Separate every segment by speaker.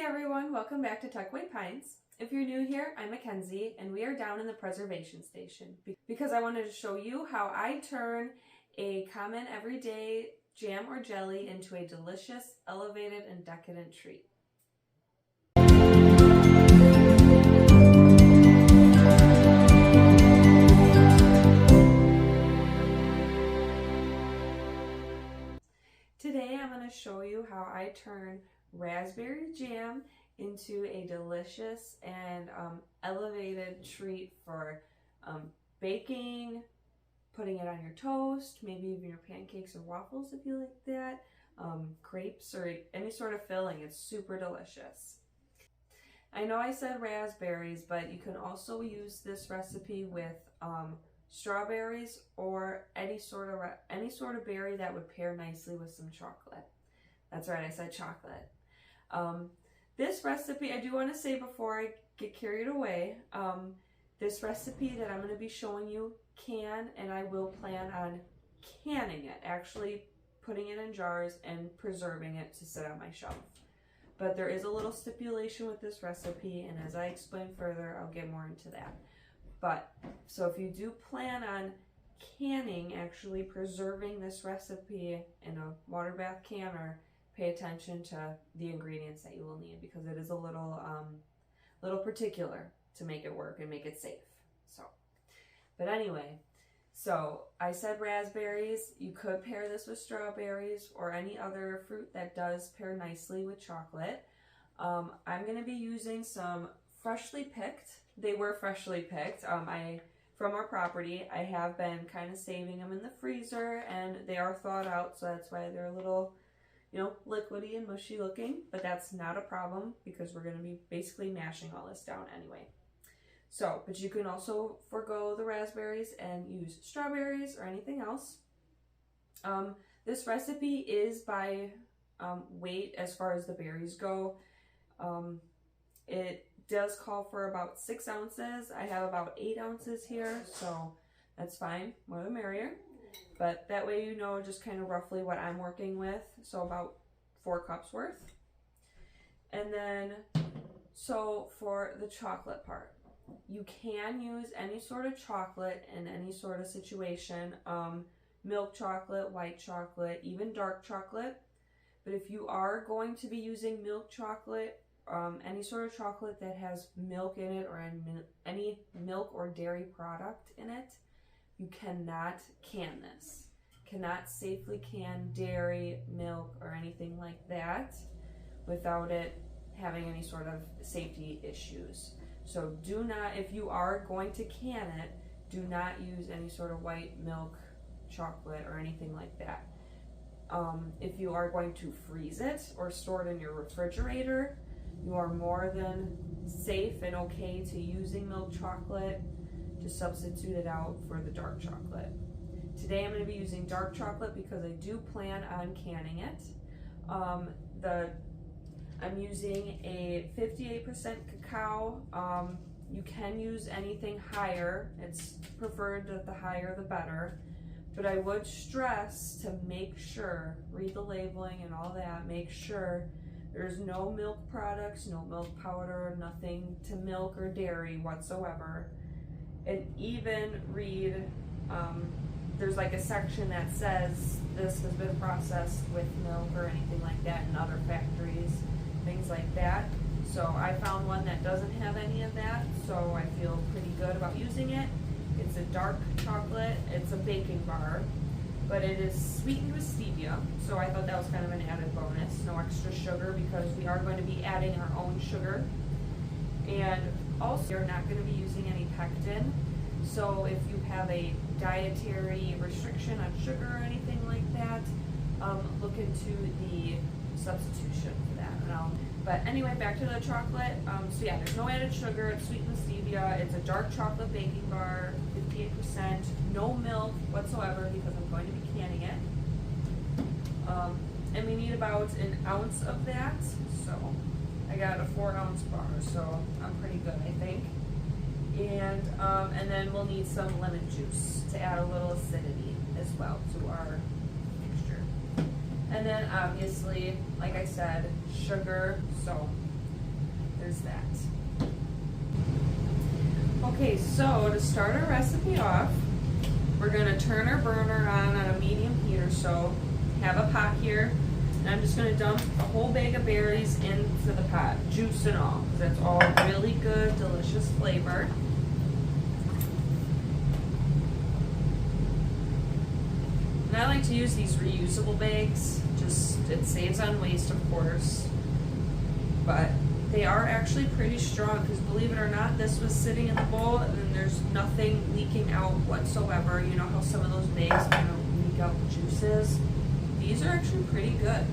Speaker 1: everyone, welcome back to Tuckway Pines. If you're new here, I'm Mackenzie and we are down in the preservation station because I wanted to show you how I turn a common everyday jam or jelly into a delicious, elevated, and decadent treat. Today I'm going to show you how I turn raspberry jam into a delicious and elevated treat for baking, putting it on your toast, maybe even your pancakes or waffles if you like that, crepes or any sort of filling. It's super delicious. I know I said raspberries, but you can also use this recipe with strawberries or any sort of berry that would pair nicely with some chocolate. That's right, I said chocolate. This recipe, I do want to say before I get carried away, this recipe that I'm going to be showing you can, and I will plan on canning it, actually putting it in jars and preserving it to sit on my shelf. But there is a little stipulation with this recipe, and as I explain further, I'll get more into that. But, so if you do plan on canning, actually preserving this recipe in a water bath canner, pay attention to the ingredients that you will need because it is a little particular to make it work and make it safe. But anyway, so I said raspberries. You could pair this with strawberries or any other fruit that does pair nicely with chocolate. I'm going to be using some freshly picked. They were freshly picked. From our property. I have been kind of saving them in the freezer, and they are thawed out, so that's why they're a little, liquidy and mushy looking, but that's not a problem because we're going to be basically mashing all this down anyway. So, but you can also forego the raspberries and use strawberries or anything else. This recipe is by weight as far as the berries go. It does call for about 6 ounces. I have about 8 ounces here, so that's fine, more the merrier. But that way you know just kind of roughly what I'm working with, so about 4 cups worth. And then, so for the chocolate part, you can use any sort of chocolate in any sort of situation, milk chocolate, white chocolate, even dark chocolate. But if you are going to be using milk chocolate, any sort of chocolate that has milk in it or any milk or dairy product in it, you cannot can this. Cannot safely can dairy, milk, or anything like that without it having any sort of safety issues. So do not, if you are going to can it, do not use any sort of white milk chocolate or anything like that. If you are going to freeze it or store it in your refrigerator, you are more than safe and okay to using milk chocolate to substitute it out for the dark chocolate. Today I'm going to be using dark chocolate because I do plan on canning it. I'm using a 58% cacao. You can use anything higher. It's preferred that the higher the better. But I would stress to make sure, read the labeling and all that, make sure there's no milk products, no milk powder, nothing to milk or dairy whatsoever. And even read, there's like a section that says this has been processed with milk or anything like that in other factories, things like that. So I found one that doesn't have any of that, so I feel pretty good about using it. It's a dark chocolate, it's a baking bar, but it is sweetened with stevia, so I thought that was kind of an added bonus. No extra sugar because we are going to be adding our own sugar. And also, you're not going to be using any pectin, so if you have a dietary restriction on sugar or anything like that, look into the substitution for that. But anyway, back to the chocolate. So yeah, there's no added sugar, it's sweetened with stevia, it's a dark chocolate baking bar, 58%, no milk whatsoever because I'm going to be canning it. And we need about an ounce of that, so I got a 4-ounce bar, so I'm pretty good, I think. And then we'll need some lemon juice to add a little acidity as well to our mixture. And then obviously, like I said, sugar. So there's that. Okay, so to start our recipe off, we're going to turn our burner on a medium heat or so. Have a pot here, and I'm just going to dump a whole bag of berries into the pot, juice and all, because that's all really good, delicious flavor. And I like to use these reusable bags, just it saves on waste, of course, but they are actually pretty strong, because believe it or not, this was sitting in the bowl and then there's nothing leaking out whatsoever. You know how some of those bags kind of leak out the juices? These are actually pretty good.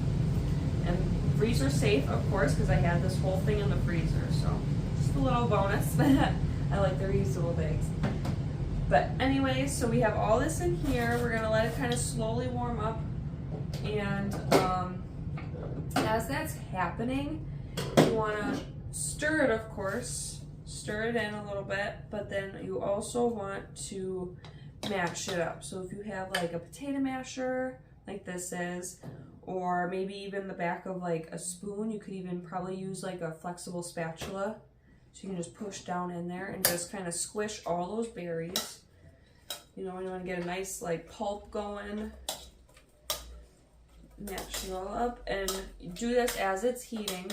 Speaker 1: And freezer safe, of course, because I had this whole thing in the freezer, so just a little bonus. I like the reusable bags. But anyway, so we have all this in here. We're gonna let it kind of slowly warm up, and as that's happening, you want to stir it, of course, stir it in a little bit, but then you also want to mash it up. So if you have like a potato masher, like this is, or maybe even the back of like a spoon, you could even probably use like a flexible spatula. So you can just push down in there and just kind of squish all those berries. You know, when you want to get a nice like pulp going, mash it all up, and do this as it's heating.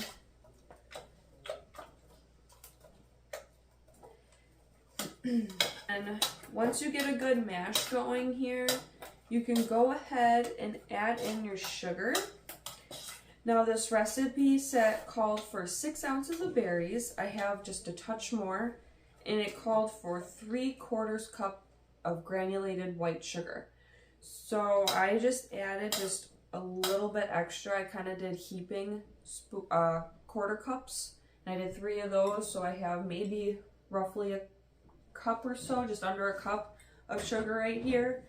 Speaker 1: And once you get a good mash going here, you can go ahead and add in your sugar. Now this recipe set called for 6 ounces of berries. I have just a touch more, and it called for 3/4 cup of granulated white sugar. So I just added just a little bit extra. I kind of did heaping 1/4 cups, and I did 3 of those, so I have maybe roughly a cup or so, just under a cup of sugar right here,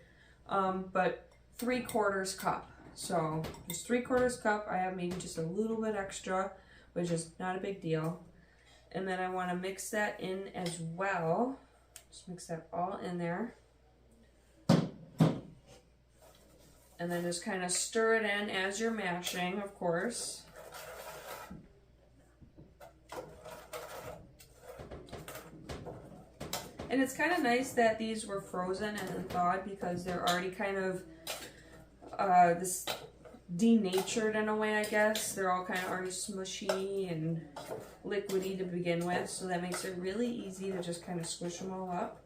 Speaker 1: but 3/4 cup. So just 3/4 cup. I have maybe just a little bit extra, which is not a big deal. And then I want to mix that in as well. Just mix that all in there. And then just kind of stir it in as you're mashing, of course. And it's kind of nice that these were frozen and then thawed, because they're already kind of this denatured in a way, I guess. They're all kind of already smushy and liquidy to begin with, so that makes it really easy to just kind of squish them all up.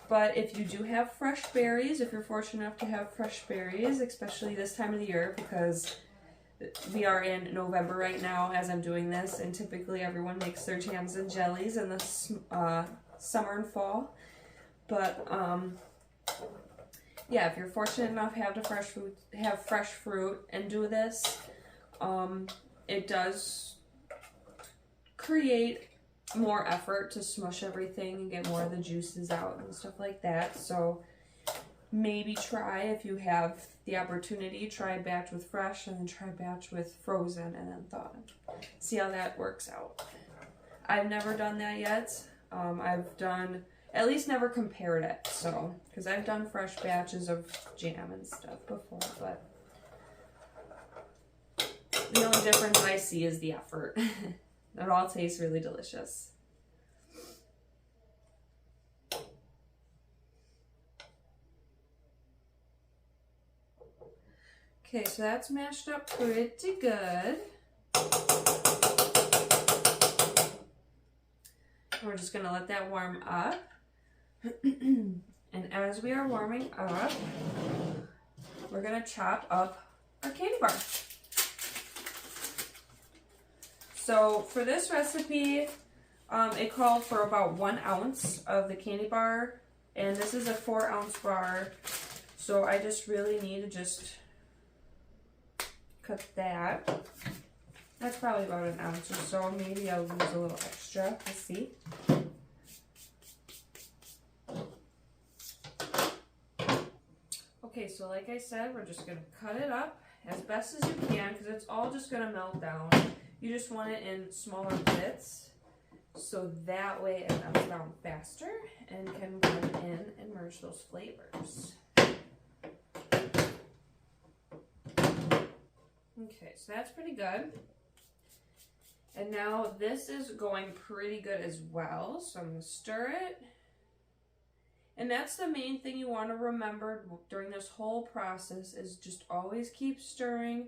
Speaker 1: But if you do have fresh berries, if you're fortunate enough to have fresh berries, especially this time of the year, because we are in November right now as I'm doing this, and typically everyone makes their jams and jellies in the summer and fall. But yeah, if you're fortunate enough to have fresh fruit and do this, it does create more effort to smush everything and get more of the juices out and stuff like that. So maybe try, if you have the opportunity, try a batch with fresh and then try a batch with frozen and then thawed. See how that works out. I've never done that yet. I've done, at least never compared it, so, because I've done fresh batches of jam and stuff before, but the only difference I see is the effort. It all tastes really delicious. Okay, so that's mashed up pretty good. We're just gonna let that warm up. And as we are warming up, we're gonna chop up our candy bar. So for this recipe, it called for about 1 ounce of the candy bar, and this is a 4-ounce bar, so I just really need to just cut that. That's probably about 1 ounce or so. Maybe I'll use a little extra. Let's see. Okay, so like I said, we're just going to cut it up as best as you can, because it's all just going to melt down. You just want it in smaller bits, so that way it melts down faster and can blend in and merge those flavors. Okay, so that's pretty good. And now this is going pretty good as well. So I'm going to stir it. And that's the main thing you want to remember during this whole process is just always keep stirring.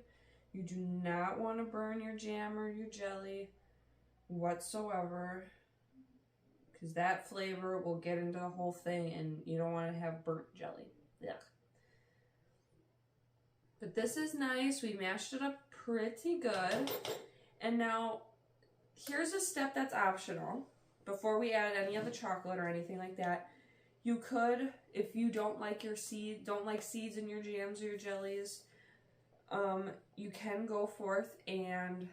Speaker 1: You do not want to burn your jam or your jelly whatsoever, because that flavor will get into the whole thing and you don't want to have burnt jelly. Yuck. But this is nice. We mashed it up pretty good. And now here's a step that's optional. Before we add any of the chocolate or anything like that, you could, if you don't like seeds in your jams or your jellies, you can go forth and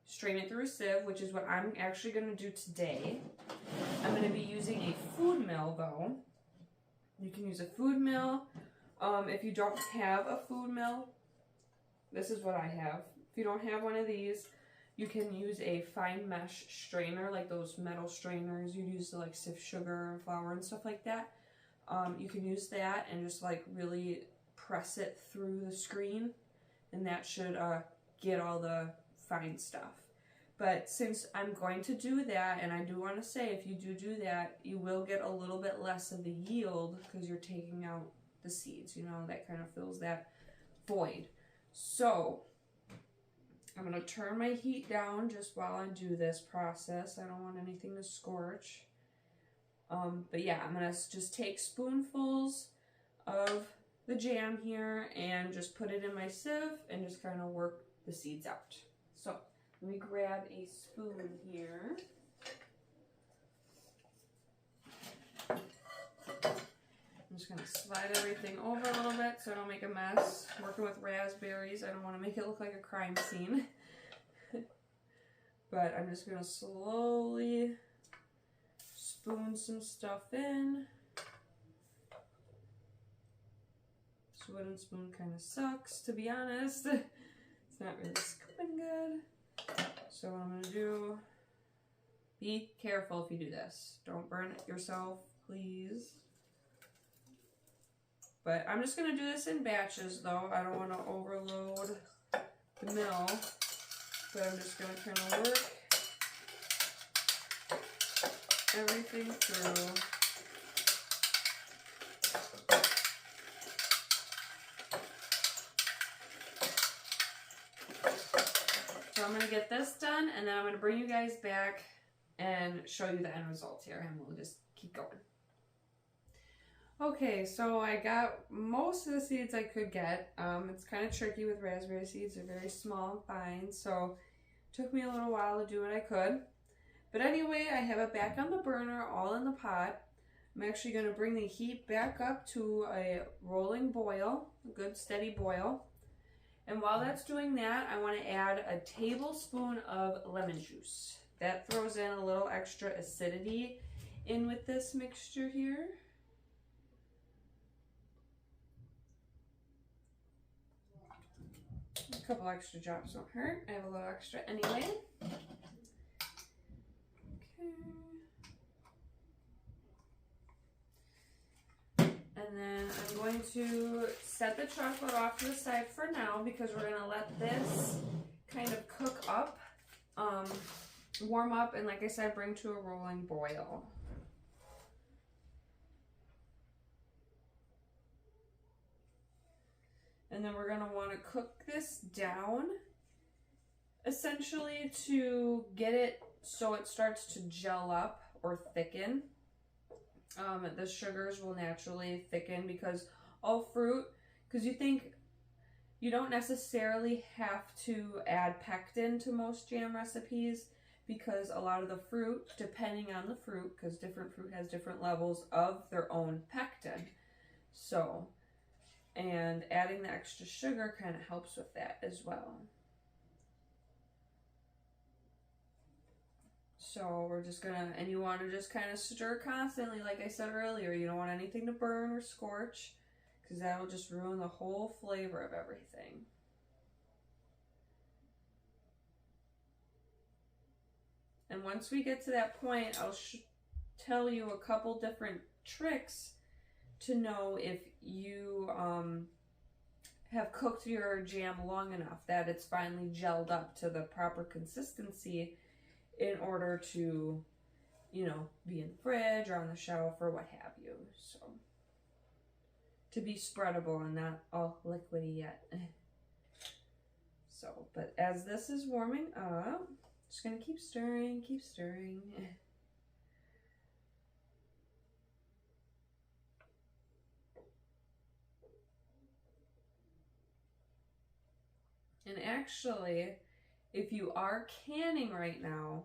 Speaker 1: strain it through a sieve, which is what I'm actually going to do today. I'm going to be using a food mill though. You can use a food mill. If you don't have a food mill, this is what I have. If you don't have one of these, you can use a fine mesh strainer, like those metal strainers you use to like sift sugar and flour and stuff like that. You can use that and just like really press it through the screen, and that should get all the fine stuff. But since I'm going to do that, and I do want to say if you do that, you will get a little bit less of the yield because you're taking out the seeds, you know, that kind of fills that void. So I'm going to turn my heat down just while I do this process. I don't want anything to scorch. But yeah, I'm going to just take spoonfuls of the jam here and just put it in my sieve and just kind of work the seeds out. So let me grab a spoon here. I'm just going to slide everything over a little bit so I don't make a mess. Working with raspberries, I don't want to make it look like a crime scene. But I'm just going to slowly spoon some stuff in. This wooden spoon kind of sucks, to be honest. It's not really scooping good. So what I'm going to do, be careful if you do this. Don't burn it yourself, please. But I'm just going to do this in batches, though. I don't want to overload the mill. But I'm just going to kind of work everything through. So I'm going to get this done, and then I'm going to bring you guys back and show you the end result here, and we'll just keep going. Okay, so I got most of the seeds I could get. It's kind of tricky with raspberry seeds. They're very small and fine, so it took me a little while to do what I could. But anyway, I have it back on the burner, all in the pot. I'm actually going to bring the heat back up to a rolling boil, a good steady boil. And while that's doing that, I want to add a tablespoon of lemon juice. That throws in a little extra acidity in with this mixture here. A couple extra drops won't hurt. I have a little extra anyway. Okay. And then I'm going to set the chocolate off to the side for now because we're going to let this kind of cook up, warm up, and like I said, bring to a rolling boil. And then we're going to want to cook this down, essentially to get it so it starts to gel up or thicken. The sugars will naturally thicken because all fruit, because you don't necessarily have to add pectin to most jam recipes because a lot of the fruit, depending on the fruit, because different fruit has different levels of their own pectin. So, and adding the extra sugar kind of helps with that as well. So we're just gonna, and you want to just kind of stir constantly, like I said earlier. You don't want anything to burn or scorch because that will just ruin the whole flavor of everything. And once we get to that point, I'll tell you a couple different tricks to know if you have cooked your jam long enough that it's finally gelled up to the proper consistency in order to, you know, be in the fridge or on the shelf or what have you. So, to be spreadable and not all liquidy yet. So, but as this is warming up, just gonna keep stirring, keep stirring. And actually, if you are canning right now,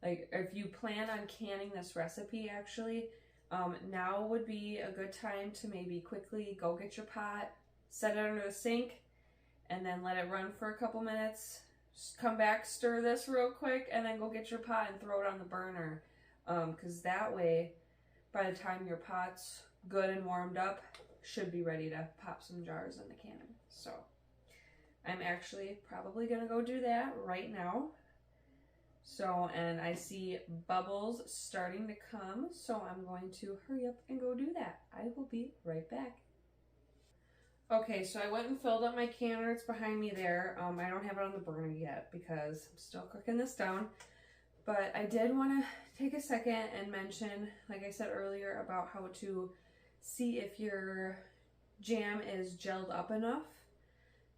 Speaker 1: like if you plan on canning this recipe actually, now would be a good time to maybe quickly go get your pot, set it under the sink, and then let it run for a couple minutes. Just come back, stir this real quick, and then go get your pot and throw it on the burner. Because that way, by the time your pot's good and warmed up, should be ready to pop some jars in the cannon. So I'm actually probably gonna go do that right now. So, and I see bubbles starting to come, so I'm going to hurry up and go do that. I will be right back. Okay, so I went and filled up my canner. It's behind me there. I don't have it on the burner yet because I'm still cooking this down. But I did want to take a second and mention, like I said earlier, about how to see if your jam is gelled up enough.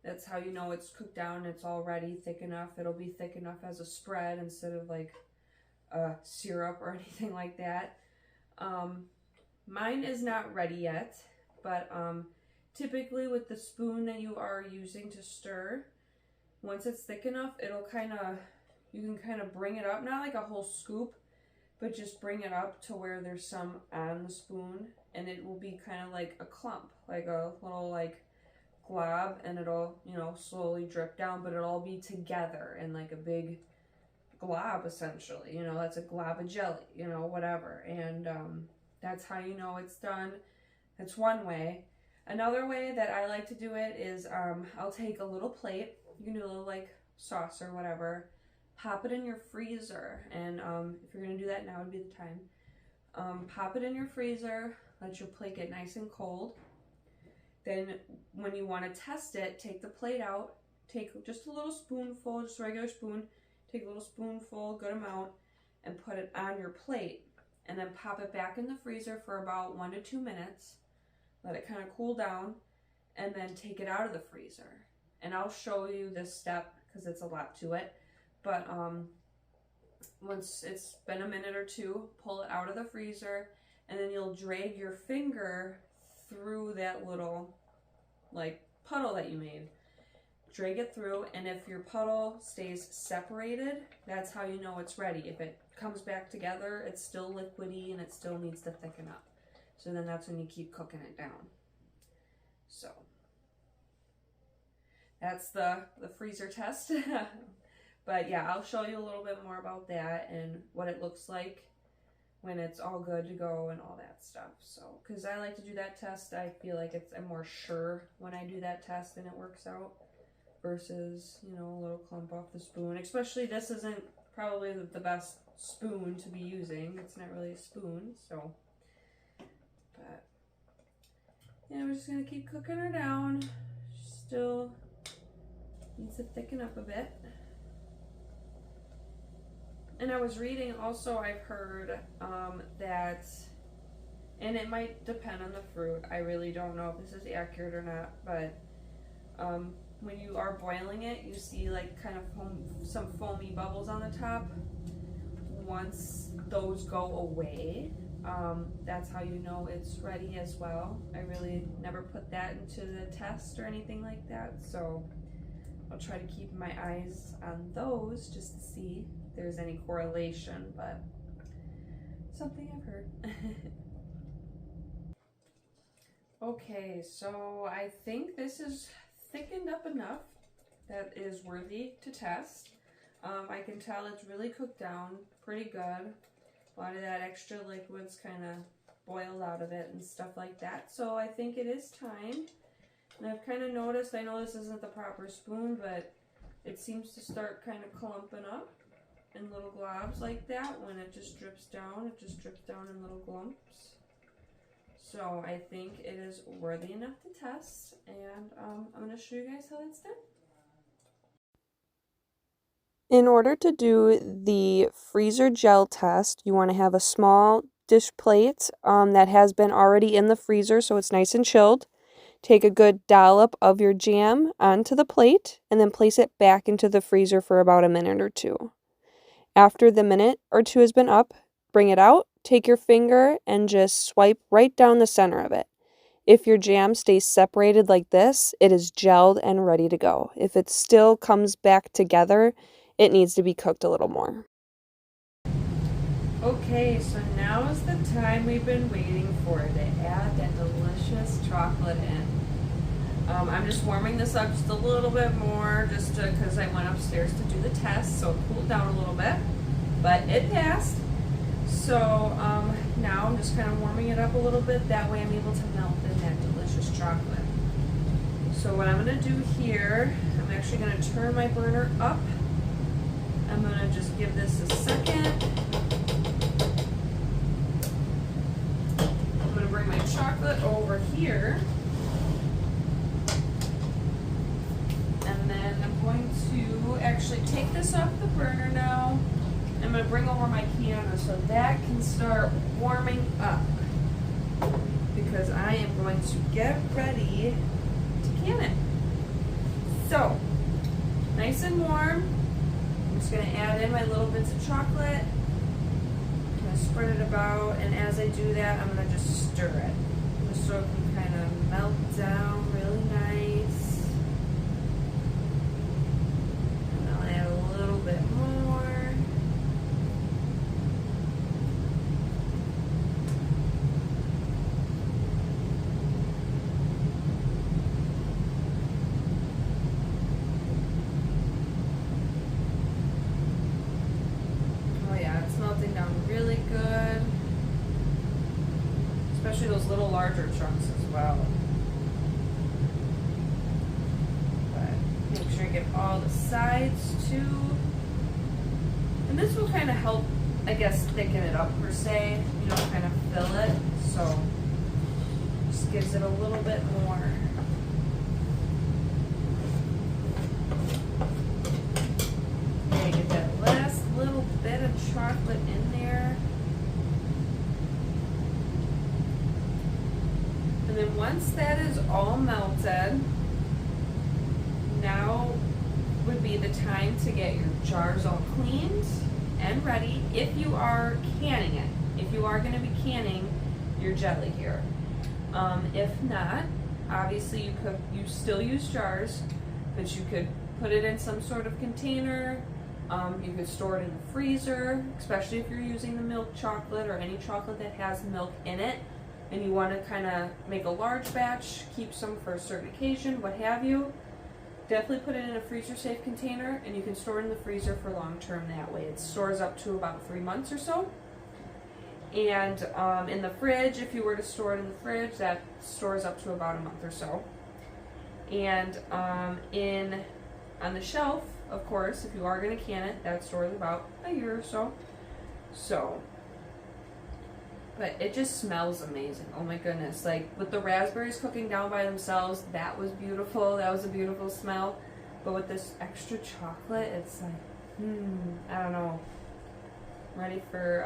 Speaker 1: That's how you know it's cooked down, it's already thick enough. It'll be thick enough as a spread instead of like a syrup or anything like that. Mine is not ready yet, but typically with the spoon that you are using to stir, once it's thick enough, it'll kind of, you can kind of bring it up, not like a whole scoop, but just bring it up to where there's some on the spoon, and it will be kind of like a clump, like a little like glob, and it'll, you know, slowly drip down, but it'll all be together in like a big glob essentially. You know, that's a glob of jelly, you know, whatever. And that's how you know it's done. That's one way. Another way that I like to do it is I'll take a little plate, you can do a little like sauce or whatever, pop it in your freezer, and if you're gonna do that, now would be the time. Pop it in your freezer, let your plate get nice and cold. Then when you want to test it, take the plate out, take just a little spoonful, just a regular spoon, take a little spoonful, good amount, and put it on your plate. And then pop it back in the freezer for about 1 to 2 minutes. Let it kind of cool down, and then take it out of the freezer. And I'll show you this step because it's a lot to it. But once it's been a minute or two, pull it out of the freezer, and then you'll drag your finger through that little like puddle that you made. Drag it through, and if your puddle stays separated, that's how you know it's ready. If it comes back together, it's still liquidy and it still needs to thicken up. So then that's when you keep cooking it down. So that's the freezer test. But yeah, I'll show you a little bit more about that and what it looks like when it's all good to go and all that stuff. So, because I like to do that test, I feel like I'm more sure when I do that test and it works out versus, you know, a little clump off the spoon. Especially this isn't probably the best spoon to be using. It's not really a spoon, so. But, yeah, we're just going to keep cooking her down. Still needs to thicken up a bit. And I was reading also, I've heard that, and it might depend on the fruit, I really don't know if this is accurate or not, but when you are boiling it, you see like kind of some foamy bubbles on the top. Once those go away, that's how you know it's ready as well. I really never put that into the test or anything like that, so I'll try to keep my eyes on those just to see if there's any correlation, but something I've heard. Okay, so I think this is thickened up enough that is worthy to test. I can tell it's really cooked down pretty good. A lot of that extra liquid's kind of boiled out of it and stuff like that. So I think it is time. And I've kind of noticed, I know this isn't the proper spoon, but it seems to start kind of clumping up in little globs like that when it just drips down. It just drips down in little glumps. So I think it is worthy enough to test, and I'm going to show you guys how it's done.
Speaker 2: In order to do the freezer gel test, you want to have a small dish plate that has been already in the freezer, so it's nice and chilled. Take a good dollop of your jam onto the plate and then place it back into the freezer for about a minute or two. After the minute or two has been up, bring it out, take your finger and just swipe right down the center of it. If your jam stays separated like this, it is gelled and ready to go. If it still comes back together, it needs to be cooked a little more.
Speaker 1: Okay, so now is the time we've been waiting for to add that delicious chocolate in. I'm just warming this up just a little bit more just because I went upstairs to do the test, so it cooled down a little bit, but it passed. So now I'm just kind of warming it up a little bit, that way I'm able to melt in that delicious chocolate. So what I'm going to do here, I'm actually going to turn my burner up. I'm going to just give this a second. I'm going to bring my chocolate over here. And then I'm going to actually take this off the burner now. I'm going to bring over my canner so that can start warming up, because I am going to get ready to can it. So, nice and warm. I'm just going to add in my little bits of chocolate. I'm going to spread it about, and as I do that, I'm going to just stir it just so it can kind of melt down really nice. And I'll add a little bit more. Really good, especially those little larger chunks as well. But make sure you get all the sides too, and this will kind of help, I guess, thicken it up per se. You don't kind of fill it, so just gives it a little bit more. Okay, get that last little bit of chocolate in there. And then once that is all melted, now would be the time to get your jars all cleaned and ready if you are canning it. If you are going to be canning your jelly here. If not, obviously you still use jars, but you could put it in some sort of container. You could store it in the freezer, especially if you're using the milk chocolate or any chocolate that has milk in it, and you want to kind of make a large batch, keep some for a certain occasion, what have you. Definitely put it in a freezer safe container, and you can store it in the freezer for long term that way. It stores up to about 3 months or so. And in the fridge, if you were to store it in the fridge, that stores up to about a month or so. And on the shelf, of course, if you are going to can it, that stores about a year or so. But it just smells amazing. Oh my goodness. Like with the raspberries cooking down by themselves, that was beautiful. That was a beautiful smell. But with this extra chocolate, it's like, I don't know. I'm ready for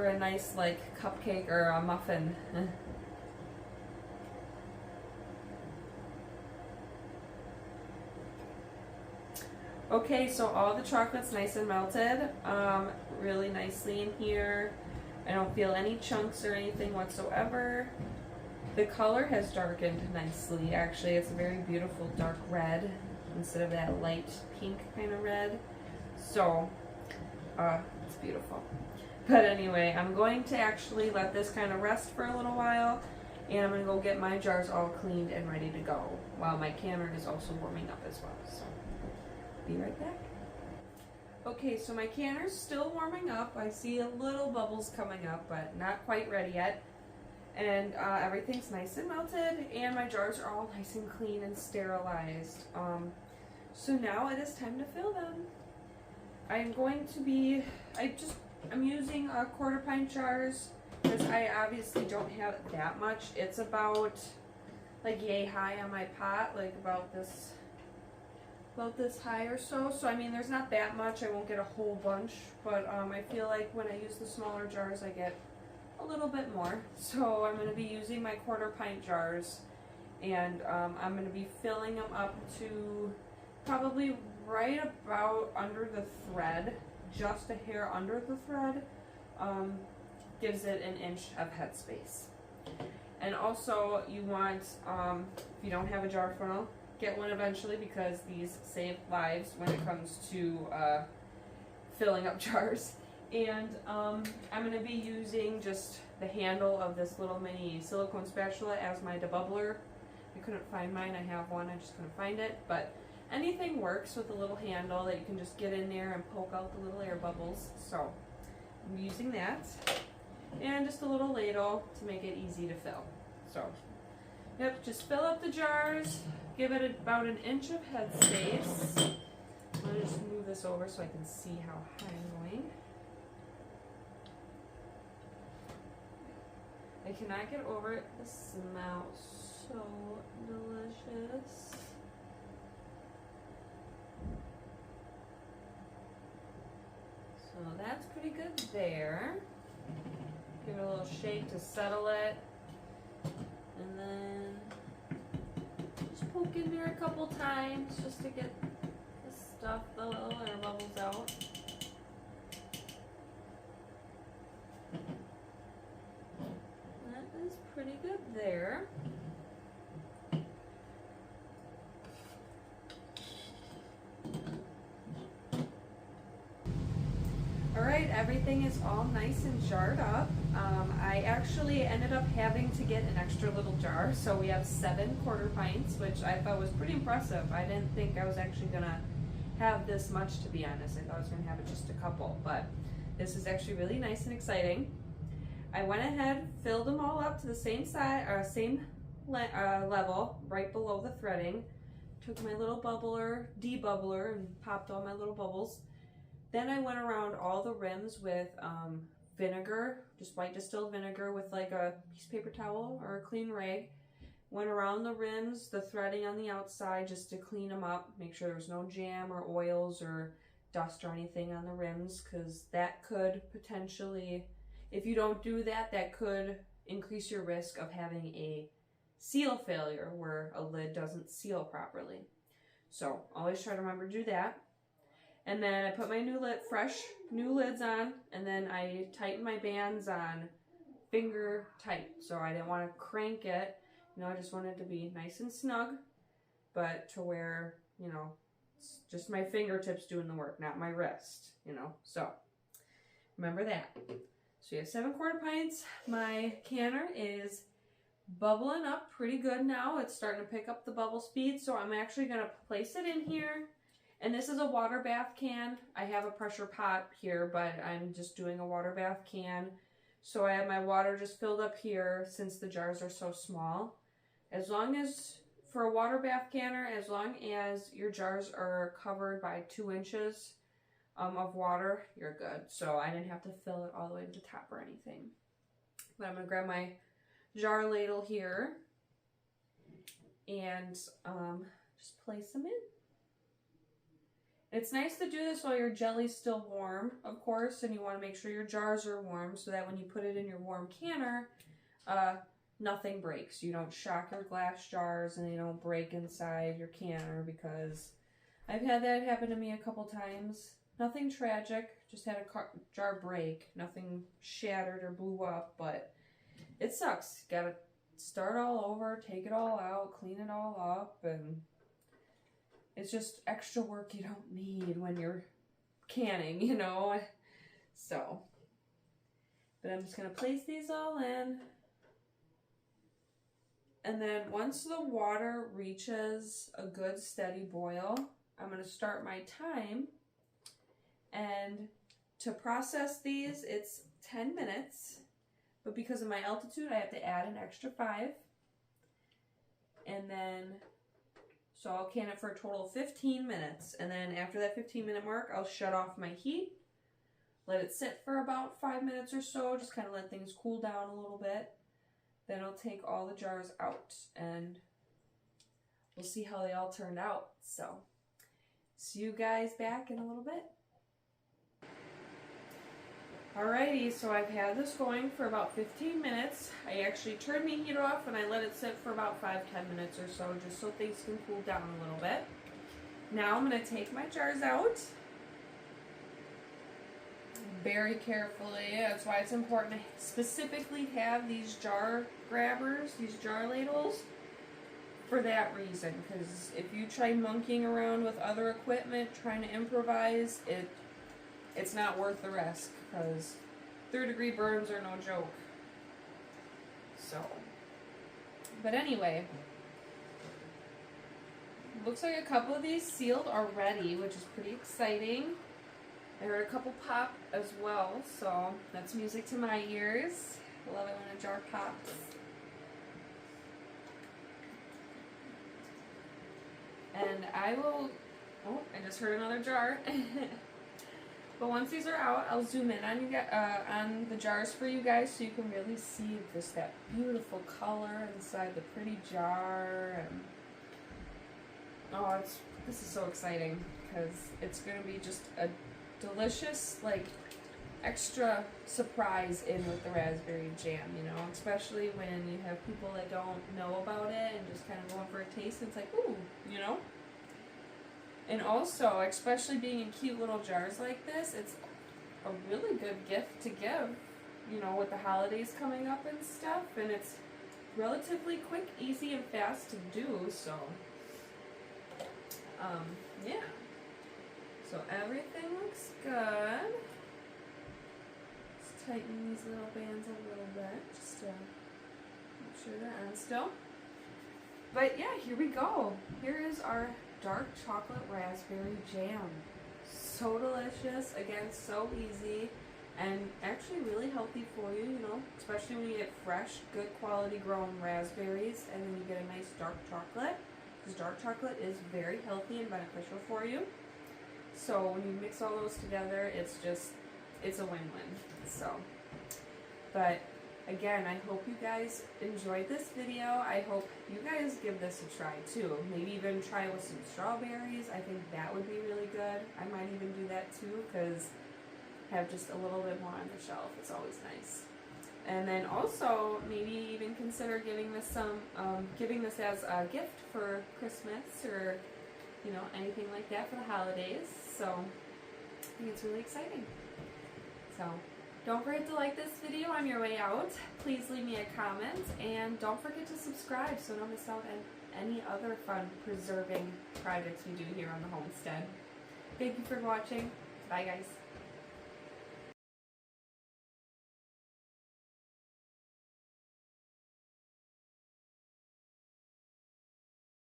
Speaker 1: a nice like cupcake or a muffin. Okay, so all the chocolate's nice and melted, really nicely in here. I don't feel any chunks or anything whatsoever. The color has darkened nicely. Actually, it's a very beautiful dark red instead of that light pink kind of red. So, it's beautiful. But anyway, I'm going to actually let this kind of rest for a little while, and I'm going to go get my jars all cleaned and ready to go while my canner is also warming up as well. So. Be right back. Okay, so my canner's still warming up. I see a little bubbles coming up, but not quite ready yet. And everything's nice and melted, and my jars are all nice and clean and sterilized. So now it is time to fill them. I'm using 1/4 pint jars. They're because I obviously don't have that much. It's about like yay high on my pot, like about this high or so. So I mean, there's not that much. I won't get a whole bunch, but I feel like when I use the smaller jars, I get a little bit more. So I'm going to be using my 1/4 pint jars, and I'm going to be filling them up to probably right about under the thread, just a hair under the thread. Gives it an inch of headspace. And also you want, if you don't have a jar funnel, get one eventually, because these save lives when it comes to filling up jars. And I'm going to be using just the handle of this little mini silicone spatula as my debubbler. I couldn't find mine. I have one. I just couldn't find it. But anything works with a little handle that you can just get in there and poke out the little air bubbles. So I'm using that. And just a little ladle to make it easy to fill. So, yep, just fill up the jars. Give it about an inch of headspace. I'm going to just move this over so I can see how high I'm going. I cannot get over it. The smell so delicious. So that's pretty good there. Give it a little shake to settle it. And then just poke in there a couple times just to get the stuff, the little air bubbles out. That is pretty good there. Alright, everything is all nice and jarred up. I actually ended up having to get an extra little jar, so we have 7 1/4 pints, which I thought was pretty impressive. I didn't think I was actually going to have this much, to be honest. I thought I was going to have just a couple, but this is actually really nice and exciting. I went ahead, filled them all up to the same size, level, right below the threading. Took my little debubbler, and popped all my little bubbles. Then I went around all the rims with vinegar, just white distilled vinegar with like a piece of paper towel or a clean rag. Went around the rims, the threading on the outside, just to clean them up, make sure there was no jam or oils or dust or anything on the rims, because that could potentially, if you don't do that, that could increase your risk of having a seal failure where a lid doesn't seal properly. So always try to remember to do that. And then I put my fresh new lids on, and then I tightened my bands on finger tight. So I didn't want to crank it. I just wanted it to be nice and snug, but to where, it's just my fingertips doing the work, not my wrist, So remember that. So you have 7 1/4 pints. My canner is bubbling up pretty good now. It's starting to pick up the bubble speed. So I'm actually going to place it in here. And this is a water bath can. I have a pressure pot here, but I'm just doing a water bath can. So I have my water just filled up here since the jars are so small. As long as, for a water bath canner, as long as your jars are covered by 2 inches of water, you're good. So I didn't have to fill it all the way to the top or anything. But I'm going to grab my jar ladle here and just place them in. It's nice to do this while your jelly's still warm, of course, and you want to make sure your jars are warm so that when you put it in your warm canner, nothing breaks. You don't shock your glass jars and they don't break inside your canner, because I've had that happen to me a couple times. Nothing tragic, just had a jar break. Nothing shattered or blew up, but it sucks. Gotta start all over, take it all out, clean it all up, and it's just extra work you don't need when you're canning, So, but I'm just going to place these all in. And then once the water reaches a good steady boil, I'm going to start my time. And to process these, it's 10 minutes. But because of my altitude, I have to add an extra 5. And then, so I'll can it for a total of 15 minutes. And then after that 15-minute mark, I'll shut off my heat. let it sit for about 5 minutes or so, just kind of let things cool down a little bit. Then I'll take all the jars out and we'll see how they all turned out. So, see you guys back in a little bit. Alrighty, so I've had this going for about 15 minutes. I actually turned the heat off and I let it sit for about 5-10 minutes or so, just so things can cool down a little bit. Now I'm going to take my jars out very carefully. That's why it's important to specifically have these jar grabbers, these jar ladles, for that reason. Because if you try monkeying around with other equipment, trying to improvise, it's not worth the risk, because third-degree burns are no joke. So, but anyway, looks like a couple of these sealed already, which is pretty exciting. I heard a couple pop as well, so that's music to my ears. I love it when a jar pops. And I will, oh, I just heard another jar. But once these are out, I'll zoom in on the jars for you guys so you can really see just that beautiful color inside the pretty jar. And oh, this is so exciting because it's going to be just a delicious, like, extra surprise in with the raspberry jam, you know, especially when you have people that don't know about it and just kind of going for a taste and it's like, ooh, you know. And also, especially being in cute little jars like this, it's a really good gift to give, you know, with the holidays coming up and stuff. And it's relatively quick, easy, and fast to do, so, yeah. So everything looks good. Just tighten these little bands a little bit, just to make sure they're on still. But yeah, here we go. Here is our dark chocolate raspberry jam. So delicious, again, so easy, and actually really healthy for you, you know, especially when you get fresh, good quality grown raspberries and then you get a nice dark chocolate, because dark chocolate is very healthy and beneficial for you. So when you mix all those together, it's a win-win. So, but again, I hope you guys enjoyed this video. I hope you guys give this a try too. Maybe even try with some strawberries. I think that would be really good. I might even do that too, because have just a little bit more on the shelf. It's always nice. And then also maybe even consider giving this as a gift for Christmas or, you know, anything like that for the holidays. So I think it's really exciting. So don't forget to like this video on your way out. Please leave me a comment and don't forget to subscribe so don't miss out on any other fun preserving projects we do here on the homestead. Thank you for watching. Bye guys.